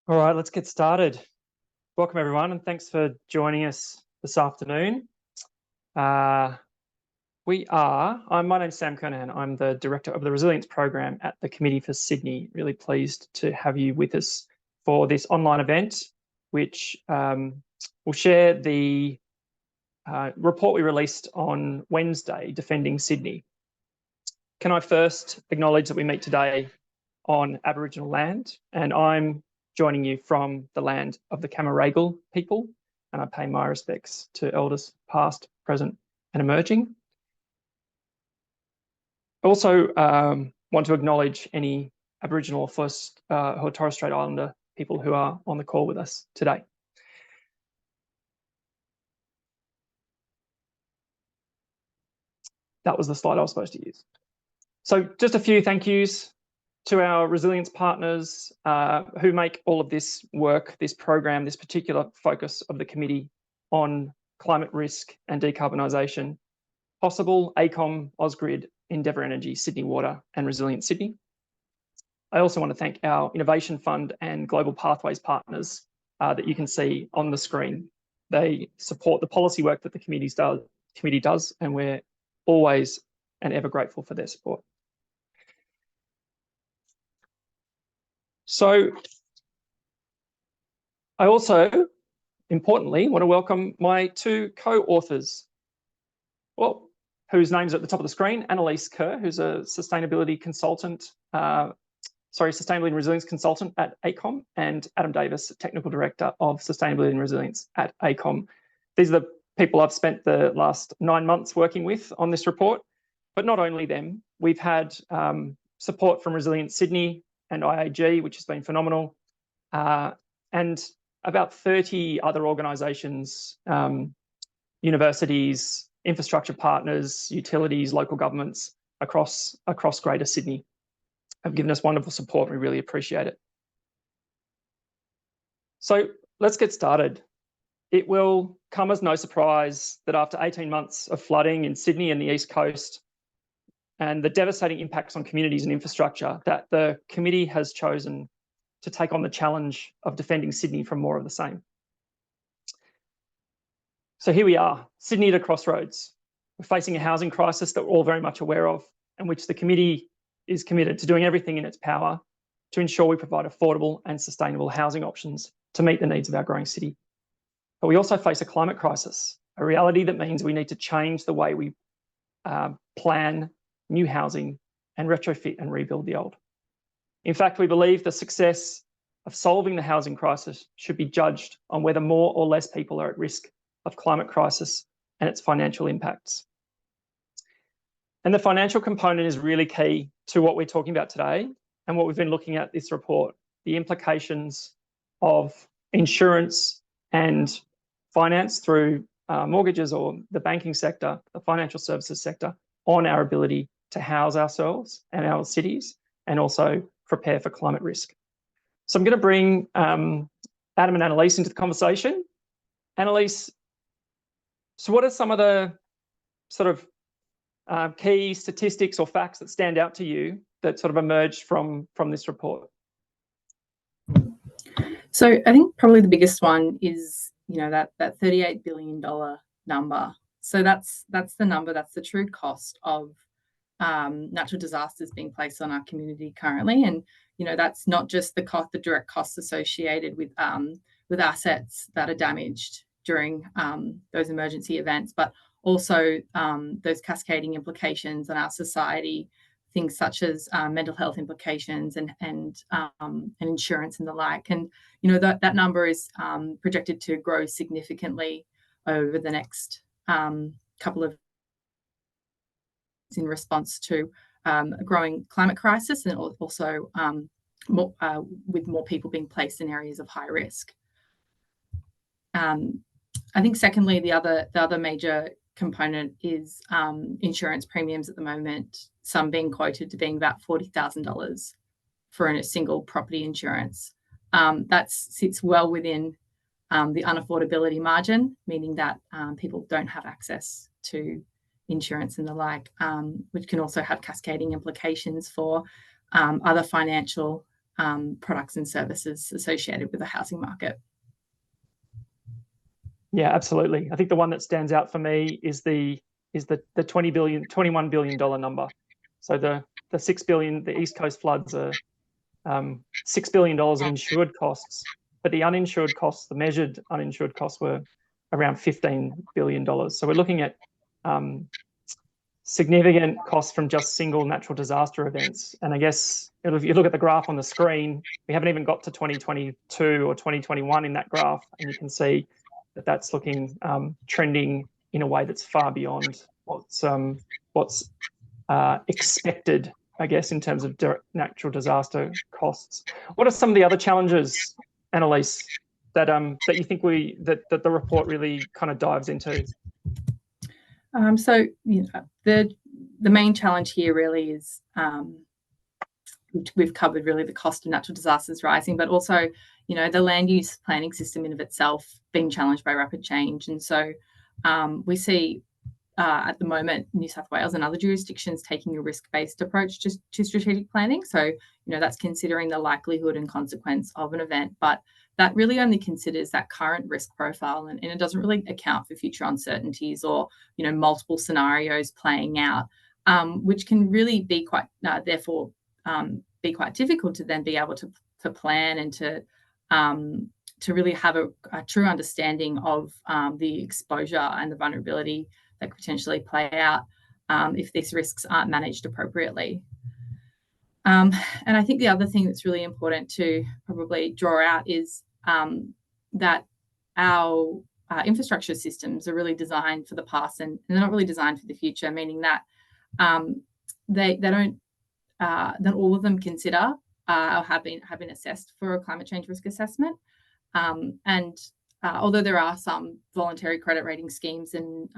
All right, let's get started. Welcome everyone, and thanks for joining us this afternoon. My name's Sam Kernahan. I'm the Director of the Resilience Program at the Committee for Sydney. Really pleased to have you with us for this online event, which will share the report we released on Wednesday, Defending Sydney. Can I first acknowledge that we meet today on Aboriginal land, and I'm joining you from the land of the Camaragal people, and I pay my respects to elders past, present and emerging. I also want to acknowledge any Aboriginal or Torres Strait Islander people who are on the call with us today. That was the slide I was supposed to use. So just a few thank yous to our resilience partners who make all of this work, this program, this particular focus of the committee on climate risk and decarbonisation possible: AECOM, Ausgrid, Endeavour Energy, Sydney Water and Resilience Sydney. I also want to thank our Innovation Fund and Global Pathways partners that you can see on the screen. They support the policy work that the committee does, and we're always and ever grateful for their support. So I also, importantly, want to welcome my two co-authors, well, whose names are at the top of the screen: Annalise Kerr, who's a sustainability and resilience consultant at AECOM, and Adam Davis, Technical Director of Sustainability and Resilience at AECOM. These are the people I've spent the last 9 months working with on this report, but not only them. We've had support from Resilience Sydney and IAG, which has been phenomenal, and about 30 other organisations, universities, infrastructure partners, utilities, local governments across Greater Sydney have given us wonderful support. We really appreciate it. So let's get started. It will come as no surprise that after 18 months of flooding in Sydney and the East Coast, and the devastating impacts on communities and infrastructure, that the committee has chosen to take on the challenge of defending Sydney from more of the same. So here we are, Sydney at a crossroads. We're facing a housing crisis that we're all very much aware of, and which the committee is committed to doing everything in its power to ensure we provide affordable and sustainable housing options to meet the needs of our growing city. But we also face a climate crisis, a reality that means we need to change the way we plan new housing and retrofit and rebuild the old. In fact, we believe the success of solving the housing crisis should be judged on whether more or less people are at risk of climate crisis and its financial impacts. And the financial component is really key to what we're talking about today and what we've been looking at this report: the implications of insurance and finance through mortgages or the banking sector, the financial services sector, on our ability to house ourselves and our cities, and also prepare for climate risk. So I'm going to bring Adam and Annalise into the conversation. Annalise, so what are some of the sort of key statistics or facts that stand out to you that sort of emerged from this report? So I think probably the biggest one is, that $38 billion number. So that's the number, that's the true cost of natural disasters being placed on our community currently. And, that's not just the direct costs associated with assets that are damaged during those emergency events, but also those cascading implications on our society, things such as mental health implications and insurance and the like. And, that number is projected to grow significantly over the next couple of in response to a growing climate crisis, and also with more people being placed in areas of high risk. I think secondly, the other major component is insurance premiums at the moment, some being quoted to being about $40,000 for a single property insurance. That sits well within the unaffordability margin, meaning that people don't have access to insurance and the like, which can also have cascading implications for other financial products and services associated with the housing market. Yeah, absolutely. I think the one that stands out for me is the $21 billion number. So the $6 billion, the East Coast floods are $6 billion of insured costs, but the uninsured costs, the measured uninsured costs, were around $15 billion. So we're looking at significant costs from just single natural disaster events. And I guess if you look at the graph on the screen, we haven't even got to 2022 or 2021 in that graph, and you can see that that's looking trending in a way that's far beyond what's expected, I guess, in terms of natural disaster costs. What are some of the other challenges, Annalise, that you think that the report really kind of dives into? So the main challenge here really is we've covered really the cost of natural disasters rising, but also the land use planning system in of itself being challenged by rapid change. And so we see at the moment New South Wales and other jurisdictions taking a risk-based approach to strategic planning. So that's considering the likelihood and consequence of an event, but that really only considers that current risk profile, and it doesn't really account for future uncertainties or multiple scenarios playing out, which can really be quite therefore be quite difficult to then be able to plan and to really have a true understanding of the exposure and the vulnerability that could potentially play out if these risks aren't managed appropriately. And I think the other thing that's really important to probably draw out is that our infrastructure systems are really designed for the past and they're not really designed for the future, meaning that they don't, not all of them consider or have been assessed for a climate change risk assessment. And although there are some voluntary credit rating schemes and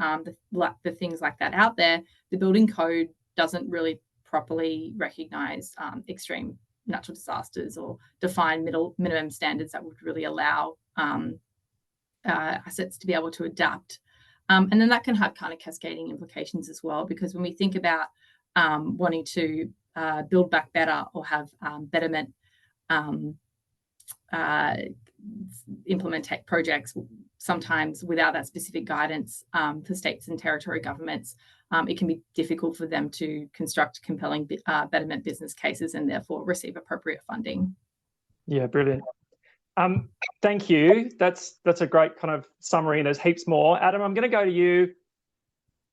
the things like that out there, the building code doesn't really properly recognise extreme natural disasters or define minimum standards that would really allow assets to be able to adapt. And then that can have kind of cascading implications as well, because when we think about wanting to build back better or have betterment implement projects, sometimes without that specific guidance for states and territory governments, it can be difficult for them to construct compelling betterment business cases and therefore receive appropriate funding. Yeah, brilliant. Thank you. That's a great kind of summary, and there's heaps more. Adam, I'm going to go to you.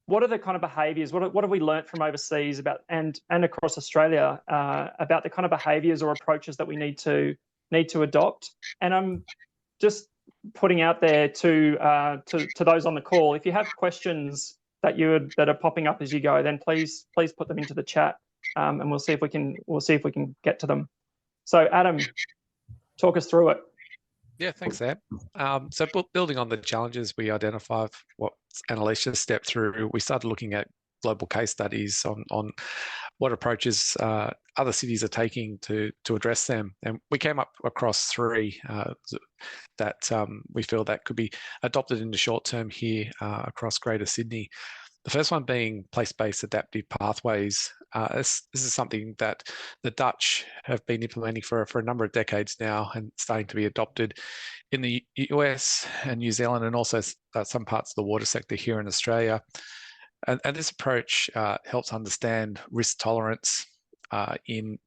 What are the kind of behaviours? What have we learnt from overseas about and across Australia about the kind of behaviours or approaches that we need to adopt? And I'm just putting out there to those on the call, if you have questions that are popping up as you go, then please put them into the chat, and we'll see if we can get to them. So Adam, talk us through it. Yeah, thanks, Ab. So building on the challenges we identified, what Annalise just stepped through, we started looking at global case studies on what approaches other cities are taking to address them. And we came up across three that we feel that could be adopted in the short term here across Greater Sydney. The first one being place-based adaptive pathways. This is something that the Dutch have been implementing for a number of decades now and starting to be adopted in the US and New Zealand, and also some parts of the water sector here in Australia. And this approach helps understand risk tolerance in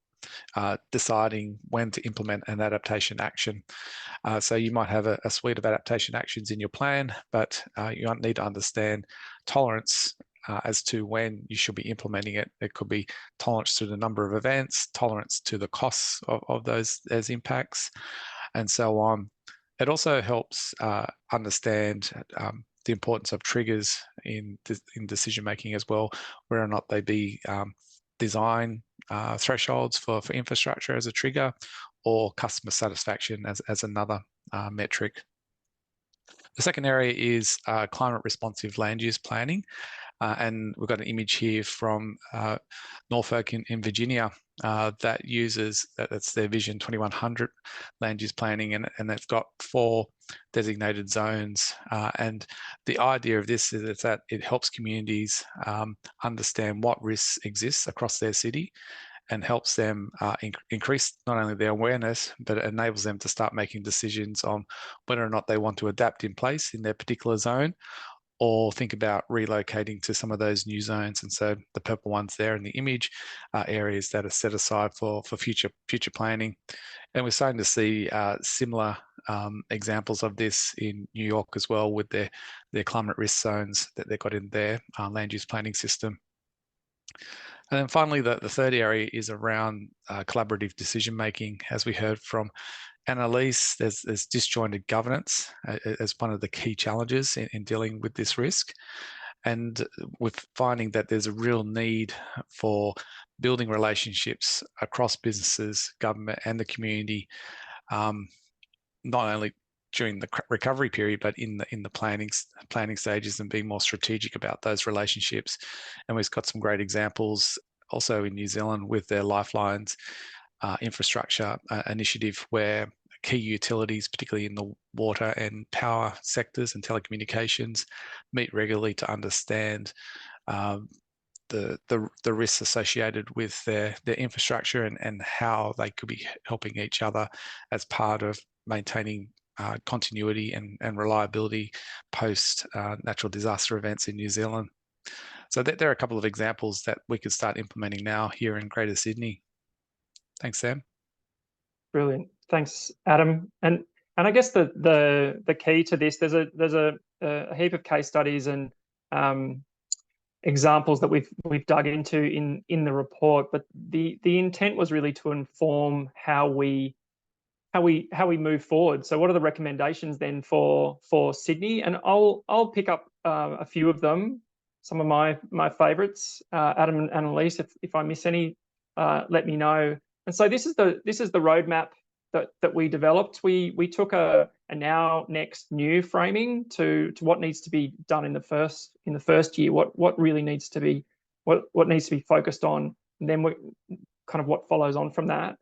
deciding when to implement an adaptation action. So you might have a suite of adaptation actions in your plan, but you need to understand tolerance as to when you should be implementing it. It could be tolerance to the number of events, tolerance to the costs of those impacts, and so on. It also helps understand the importance of triggers in decision making as well, whether or not they be design thresholds for infrastructure as a trigger, or customer satisfaction as another metric. The second area is climate responsive land use planning. And we've got an image here from Norfolk in Virginia that uses, that's their Vision 2100 land use planning, and they've got 4 designated zones. And the idea of this is that it helps communities understand what risks exist across their city and helps them increase not only their awareness, but it enables them to start making decisions on whether or not they want to adapt in place in their particular zone, or think about relocating to some of those new zones. And so the purple ones there in the image are areas that are set aside for future planning. And we're starting to see similar examples of this in New York as well, with their climate risk zones that they've got in their land use planning system. And then finally, the third area is around collaborative decision making. As we heard from Annalise, there's disjointed governance as one of the key challenges in dealing with this risk. And we're finding that there's a real need for building relationships across businesses, government, and the community, not only during the recovery period, but in the planning stages, and being more strategic about those relationships. And we've got some great examples also in New Zealand with their Lifelines infrastructure initiative, where key utilities, particularly in the water and power sectors and telecommunications, meet regularly to understand the risks associated with their infrastructure and how they could be helping each other as part of maintaining continuity and reliability post natural disaster events in New Zealand. So there are a couple of examples that we could start implementing now here in Greater Sydney. Thanks, Sam. Brilliant. Thanks, Adam. And I guess the key to this, there's a heap of case studies and examples that we've dug into in the report, but the intent was really to inform how we move forward. So what are the recommendations then for Sydney? And I'll pick up a few of them, some of my favorites. Adam and Annalise, if I miss any, let me know. And so this is the roadmap that we developed. We took a now, next, new framing to what needs to be done in the first year, what really needs to be what needs to be focused on, and then kind of what follows on from that.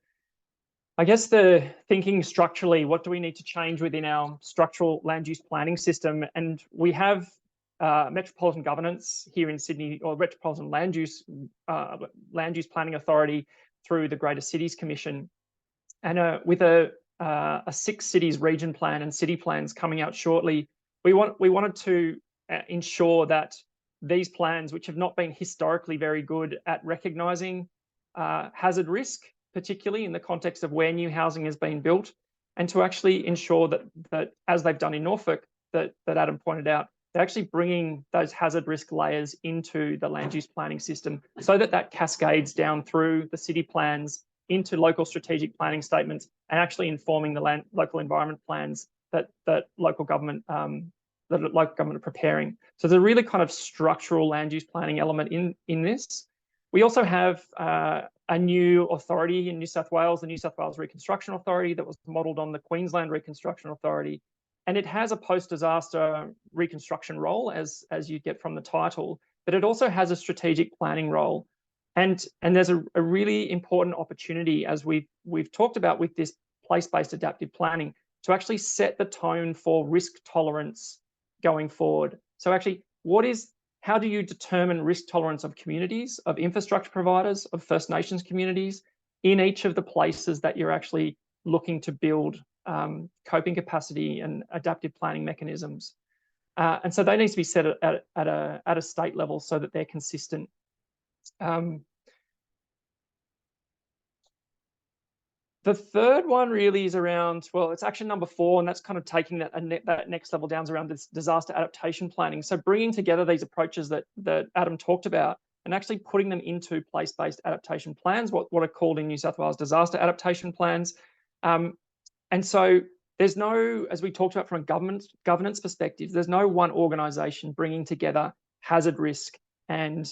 I guess the thinking structurally, what do we need to change within our structural land use planning system? And we have metropolitan governance here in Sydney, or Metropolitan Land Use Planning Authority through the Greater Cities Commission, and with a 6 cities region plan and city plans coming out shortly, we wanted to ensure that these plans, which have not been historically very good at recognising hazard risk, particularly in the context of where new housing has been built, and to actually ensure that as they've done in Norfolk, that Adam pointed out, they're actually bringing those hazard risk layers into the land use planning system, so that cascades down through the city plans into local strategic planning statements, and actually informing the local environment plans that local government are preparing. So there's a really kind of structural land use planning element in this. We also have a new authority in New South Wales, the New South Wales Reconstruction Authority, that was modelled on the Queensland Reconstruction Authority, and it has a post-disaster reconstruction role, as you get from the title, but it also has a strategic planning role. And there's a really important opportunity, as we've talked about with this place-based adaptive planning, to actually set the tone for risk tolerance going forward. So actually, how do you determine risk tolerance of communities, of infrastructure providers, of First Nations communities in each of the places that you're actually looking to build coping capacity and adaptive planning mechanisms? And so they need to be set at a state level so that they're consistent. The third one really is around, well, it's action number 4, and that's kind of taking that next level down around this disaster adaptation planning. So bringing together these approaches that Adam talked about and actually putting them into place-based adaptation plans, what are called in New South Wales disaster adaptation plans. And so there's no, as we talked about from a governance perspective, there's no one organisation bringing together hazard risk and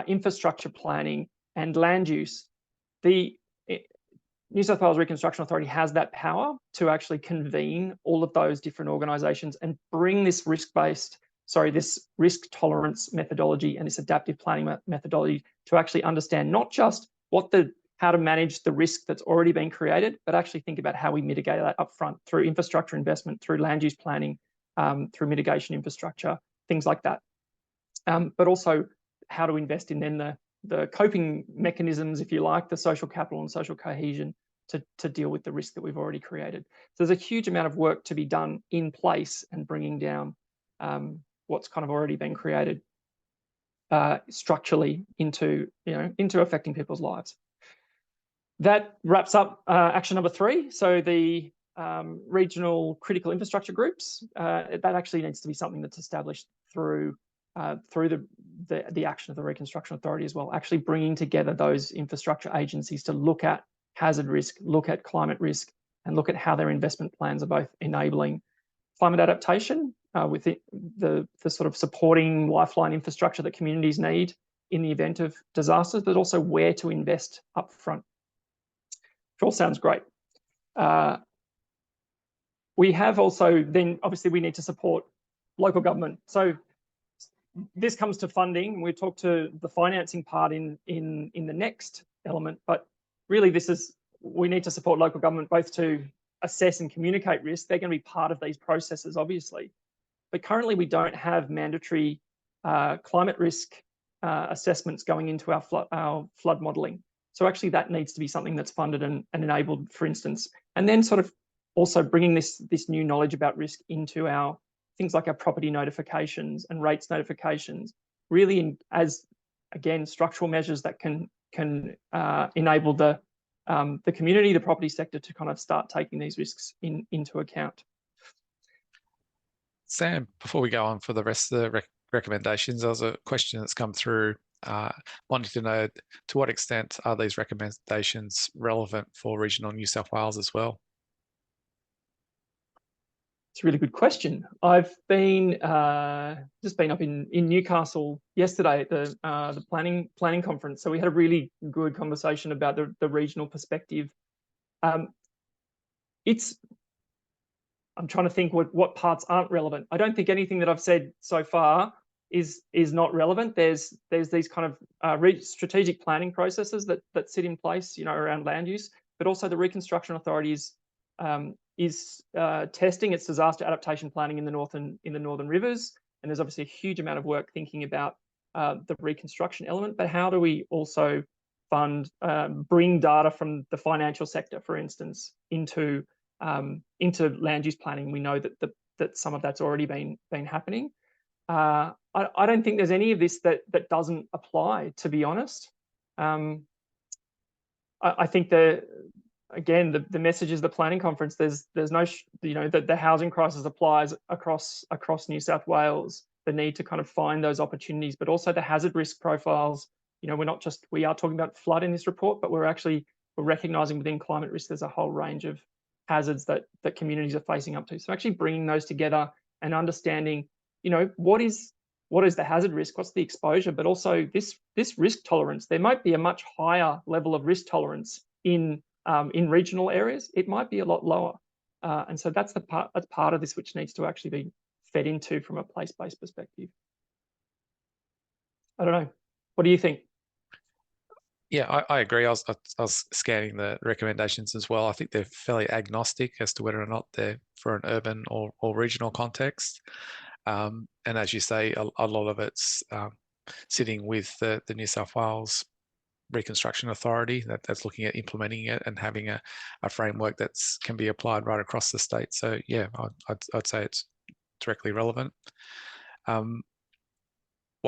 infrastructure planning and land use. The New South Wales Reconstruction Authority has that power to actually convene all of those different organisations and bring this risk tolerance methodology and this adaptive planning methodology to actually understand not just how to manage the risk that's already been created, but actually think about how we mitigate that upfront through infrastructure investment, through land use planning, through mitigation infrastructure, things like that. But also how to invest in then coping mechanisms, if you like, the social capital and social cohesion to deal with the risk that we've already created. So there's a huge amount of work to be done in place and bringing down what's kind of already been created structurally into affecting people's lives. That wraps up action number 3. So the regional critical infrastructure groups, that actually needs to be something that's established through the action of the Reconstruction Authority as well, actually bringing together those infrastructure agencies to look at hazard risk, look at climate risk, and look at how their investment plans are both enabling climate adaptation with the sort of supporting lifeline infrastructure that communities need in the event of disasters, but also where to invest up front. Which all sounds great. We have also then, obviously, we need to support local government. So this comes to funding. We talk to the financing part in the next element, but really we need to support local government both to assess and communicate risk. They're going to be part of these processes, obviously. But currently we don't have mandatory climate risk assessments going into our flood modelling. So actually that needs to be something that's funded and enabled, for instance. And then sort of also bringing this new knowledge about risk into our things like our property notifications and rates notifications, really as, again, structural measures that can enable the community, the property sector to kind of start taking these risks into account. Sam, before we go on for the rest of the recommendations, there was a question that's come through wanting to know to what extent are these recommendations relevant for regional New South Wales as well? It's a really good question. I've been just been up in Newcastle yesterday at the planning conference. So we had a really good conversation about the regional perspective. I'm trying to think what parts aren't relevant. I don't think anything that I've said so far is not relevant. There's these kind of strategic planning processes that sit in place, around land use, but also the Reconstruction Authority is testing its disaster adaptation planning in the northern rivers, and there's obviously a huge amount of work thinking about the reconstruction element. But how do we also bring data from the financial sector, for instance, into land use planning? We know that some of that's already been happening. I don't think there's any of this that doesn't apply, to be honest. I think again, the message is the planning conference. There's no, the housing crisis applies across New South Wales. The need to kind of find those opportunities, but also the hazard risk profiles. We are talking about flood in this report, but we're recognising within climate risk there's a whole range of hazards that communities are facing up to. So actually bringing those together and understanding, what is the hazard risk, what's the exposure, but also this risk tolerance. There might be a much higher level of risk tolerance in regional areas. It might be a lot lower, and so that's part of this which needs to actually be fed into from a place-based perspective. I don't know. What do you think? Yeah, I agree. I was scanning the recommendations as well. I think they're fairly agnostic as to whether or not they're for an urban or regional context. And as you say, a lot of it's sitting with the New South Wales Reconstruction Authority that's looking at implementing it and having a framework that can be applied right across the state. So yeah, I'd say it's directly relevant. While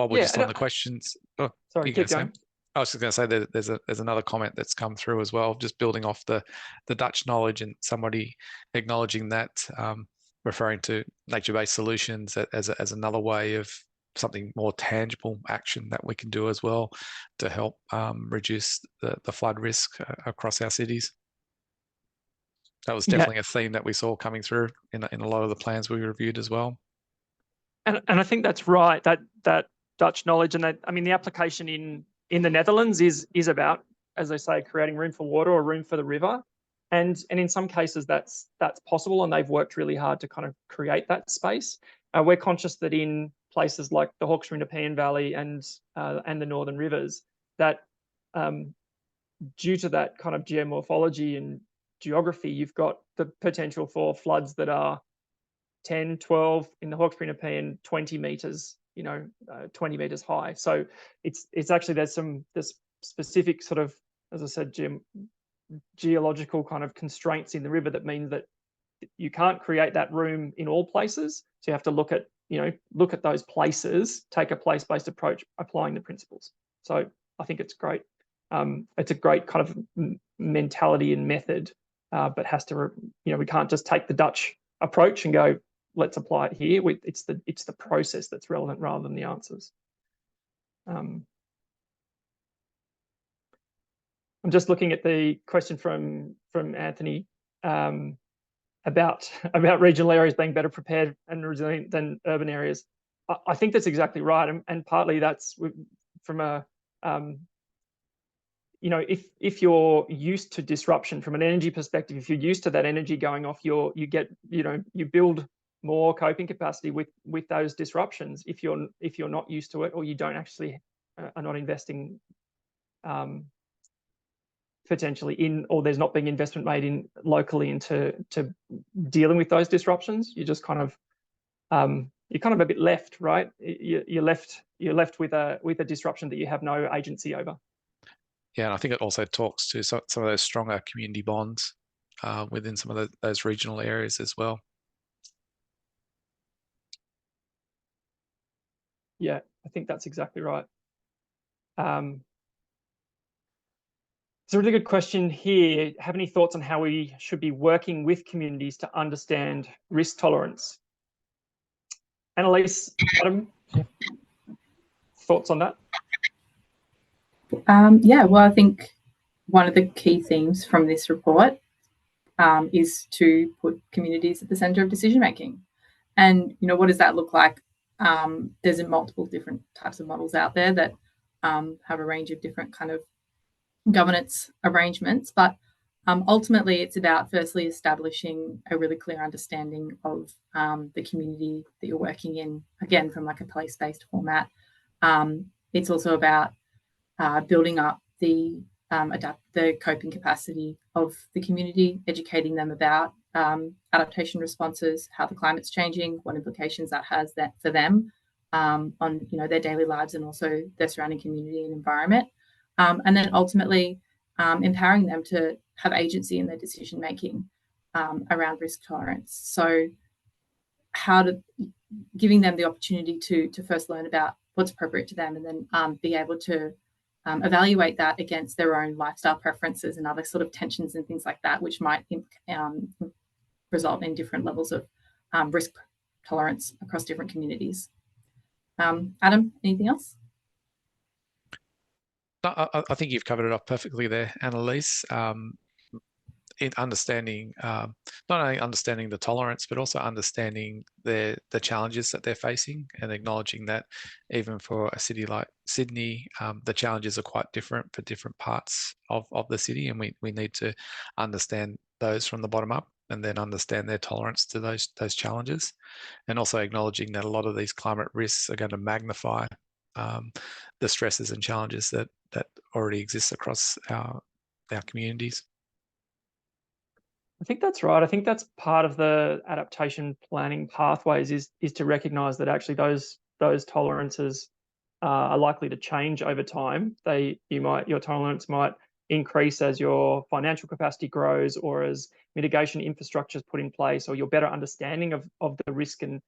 we're just on the questions, sorry, keep going. I was just going to say that there's another comment that's come through as well, just building off the Dutch knowledge and somebody acknowledging that, referring to nature-based solutions as another way of something more tangible action that we can do as well to help reduce the flood risk across our cities. That was definitely a theme that we saw coming through in a lot of the plans we reviewed as well. And I think that's right. That Dutch knowledge and the application in the Netherlands is about, as they say, creating room for water or room for the river. And in some cases that's possible, and they've worked really hard to kind of create that space. We're conscious that in places like the Hawkesbury Nepean Valley and the Northern Rivers, that due to that kind of geomorphology and geography, you've got the potential for floods that are 10, 12, in the Hawkesbury Nepean, 20 metres 20 meters high. So it's actually there's specific sort of, as I said, geological kind of constraints in the river that mean that you can't create that room in all places. So you have to look at those places, take a place-based approach, applying the principles. So I think it's great. It's a great kind of mentality and method, but has to, we can't just take the Dutch approach and go, let's apply it here. It's the process that's relevant rather than the answers. I'm just looking at the question from Anthony about regional areas being better prepared and resilient than urban areas. I think that's exactly right, and partly that's from a if you're used to disruption from an energy perspective, if you're used to that energy going off, you build more coping capacity with those disruptions. If you're not used to it, or you don't actually are not investing potentially in, or there's not being investment made in locally into dealing with those disruptions, you just kind of you're kind of a bit left, right? You're left with a disruption that you have no agency over. Yeah, and I think it also talks to some of those stronger community bonds within some of those regional areas as well. Yeah, I think that's exactly right. It's a really good question here. Have any thoughts on how we should be working with communities to understand risk tolerance? Annalise, Adam, thoughts on that? Yeah, well, I think one of the key themes from this report is to put communities at the centre of decision making. And what does that look like? There's multiple different types of models out there that have a range of different kind of governance arrangements, but ultimately it's about firstly establishing a really clear understanding of the community that you're working in, again from like a place-based format. It's also about building up the coping capacity of the community, educating them about adaptation responses, how the climate's changing, what implications that has for them on their daily lives and also their surrounding community and environment, and then ultimately empowering them to have agency in their decision making around risk tolerance. So giving them the opportunity to first learn about what's appropriate to them, and then be able to evaluate that against their own lifestyle preferences and other sort of tensions and things like that, which might result in different levels of risk tolerance across different communities. Adam, anything else? I think you've covered it up perfectly there, Annalise. In understanding, not only understanding the tolerance, but also understanding the challenges that they're facing, and acknowledging that even for a city like Sydney, the challenges are quite different for different parts of the city, and we need to understand those from the bottom up, and then understand their tolerance to those challenges, and also acknowledging that a lot of these climate risks are going to magnify the stresses and challenges that already exist across our communities. I think that's right. I think that's part of the adaptation planning pathways is to recognise that actually those tolerances are likely to change over time. Your tolerance might increase as your financial capacity grows, or as mitigation infrastructure is put in place, or your better understanding of the risk and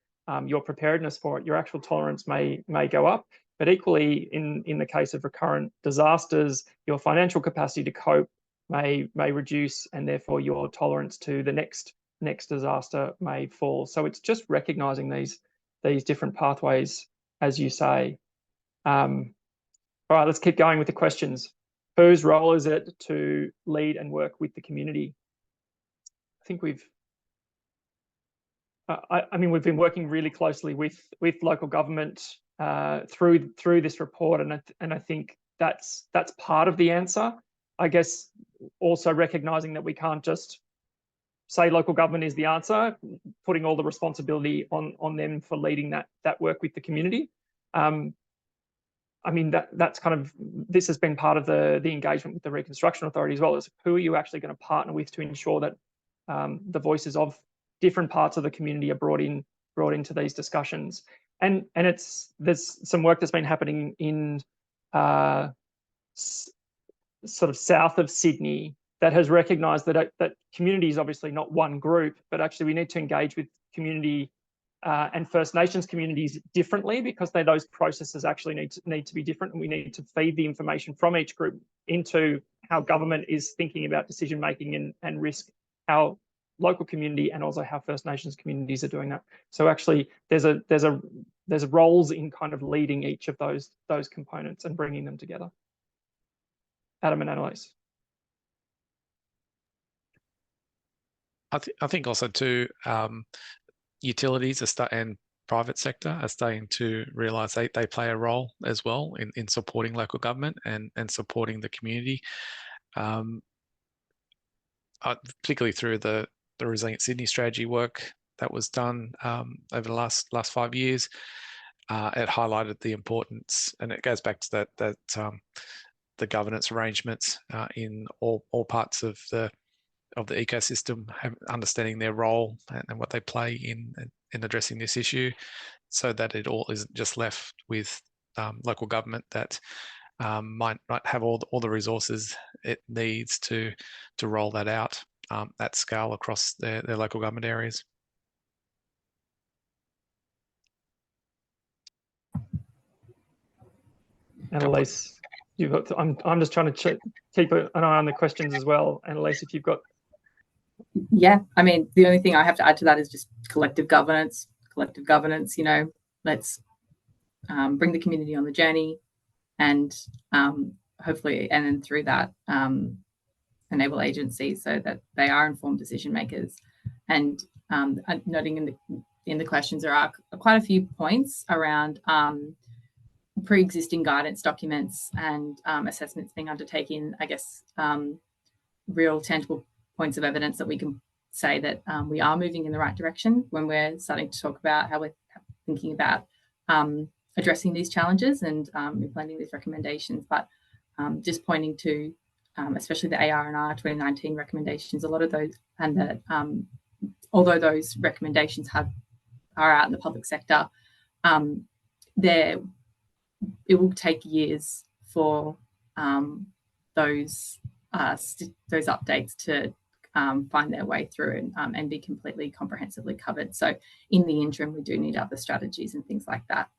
your preparedness for it. Your actual tolerance may go up. But equally, in the case of recurrent disasters, your financial capacity to cope may reduce, and therefore your tolerance to the next disaster may fall. So it's just recognising these different pathways, as you say. All right, let's keep going with the questions. Whose role is it to lead and work with the community? I think we've been working really closely with local government through this report, and I think that's part of the answer. I guess also recognising that we can't just say local government is the answer, putting all the responsibility on them for leading that work with the community. That's kind of, this has been part of the engagement with the Reconstruction Authority as well, as who are you actually going to partner with to ensure that the voices of different parts of the community are brought into these discussions. and there's some work that's been happening in sort of south of Sydney that has recognised that community is obviously not one group, but actually we need to engage with community and First Nations communities differently, because those processes actually need to be different, and we need to feed the information from each group into how government is thinking about decision making and risk, how local community and also how First Nations communities are doing that. So actually, there's roles in kind of leading each of those components and bringing them together. Adam and Annalise. I think also too, utilities and private sector are starting to realise they play a role as well in supporting local government and supporting the community, particularly through the Resilient Sydney strategy work that was done over the last 5 years. It highlighted the importance, and it goes back to that the governance arrangements in all parts of the ecosystem, understanding their role and what they play in addressing this issue, so that it all isn't just left with local government that might not have all the resources it needs to roll that out at scale across their local government areas. Annalise, I'm just trying to keep an eye on the questions as well. Annalise, if you've got. Yeah, I mean, the only thing I have to add to that is just collective governance. You know, let's bring the community on the journey, and hopefully, and then through that, enable agencies so that they are informed decision makers. And noting in the questions, there are quite a few points around pre-existing guidance documents and assessments being undertaken. I guess real tangible points of evidence that we can say that we are moving in the right direction when we're starting to talk about how we're thinking about addressing these challenges and implementing these recommendations. But just pointing to especially the AR&R 2019 recommendations, a lot of those, and that although those recommendations are out in the public sector, it will take years for those updates to find their way through and be completely comprehensively covered. So in the interim, we do need other strategies and things like that.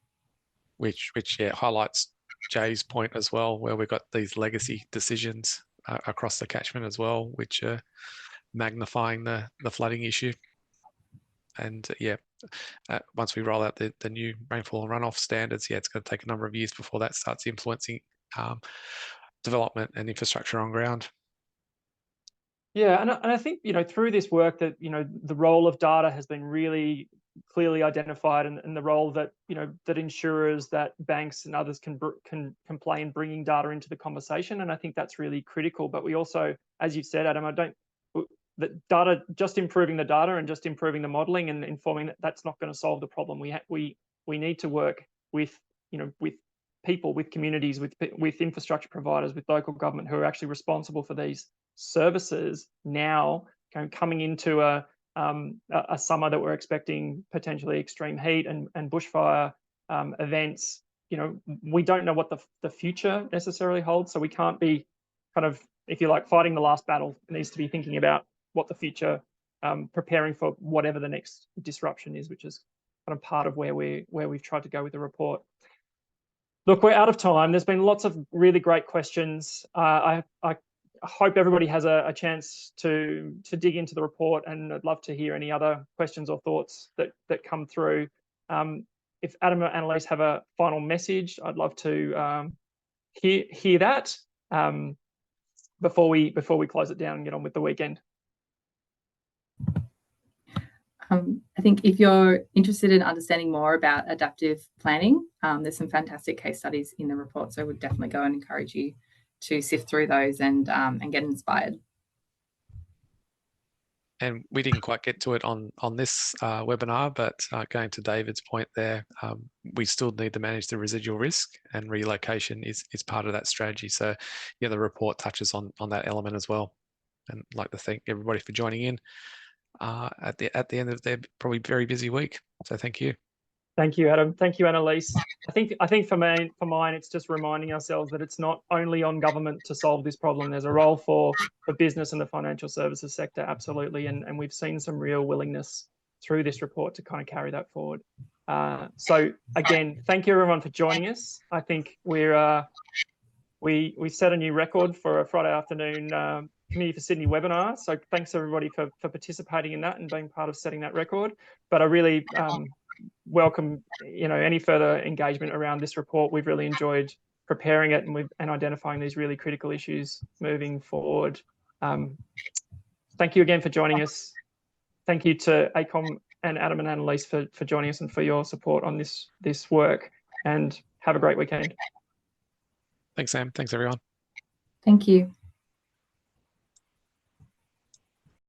Which highlights Jay's point as well, where we've got these legacy decisions across the catchment as well, which are magnifying the flooding issue. And once we roll out the new rainfall and runoff standards, it's going to take a number of years before that starts influencing development and infrastructure on ground. Yeah, and I think, through this work that, the role of data has been really clearly identified, and the role that, that insurers, that banks and others can play in bringing data into the conversation. And I think that's really critical. But we also, as you've said, Adam, that data, just improving the data and just improving the modelling and informing that's not going to solve the problem. We need to work with, with people, with communities, with infrastructure providers, with local government who are actually responsible for these services now, coming into a summer that we're expecting potentially extreme heat and bushfire events. We don't know what the future necessarily holds, so we can't be kind of, if you like, fighting the last battle. It needs to be thinking about what the future, preparing for whatever the next disruption is, which is kind of part of where we've tried to go with the report. Look, we're out of time. There's been lots of really great questions. I hope everybody has a chance to dig into the report, and I'd love to hear any other questions or thoughts that come through. If Adam or Annalise have a final message, I'd love to hear that before we close it down and get on with the weekend. I think if you're interested in understanding more about adaptive planning, there's some fantastic case studies in the report, so I would definitely go and encourage you to sift through those and get inspired. And we didn't quite get to it on this webinar, but going to David's point there, we still need to manage the residual risk, and relocation is part of that strategy. So the report touches on that element as well. And I'd like to thank everybody for joining in at the end of their probably very busy week. So thank you. Thank you, Adam. Thank you, Annalise. I think for mine, it's just reminding ourselves that it's not only on government to solve this problem. There's a role for business and the financial services sector, absolutely, and we've seen some real willingness through this report to kind of carry that forward. So again, thank you everyone for joining us. I think we set a new record for a Friday afternoon Community for Sydney webinar. So thanks everybody for participating in that and being part of setting that record. But I really welcome any further engagement around this report. We've really enjoyed preparing it and identifying these really critical issues moving forward. Thank you again for joining us. Thank you to AECOM and Adam and Annalise for joining us and for your support on this work, and have a great weekend. Thanks, Sam. Thanks, everyone. Thank you.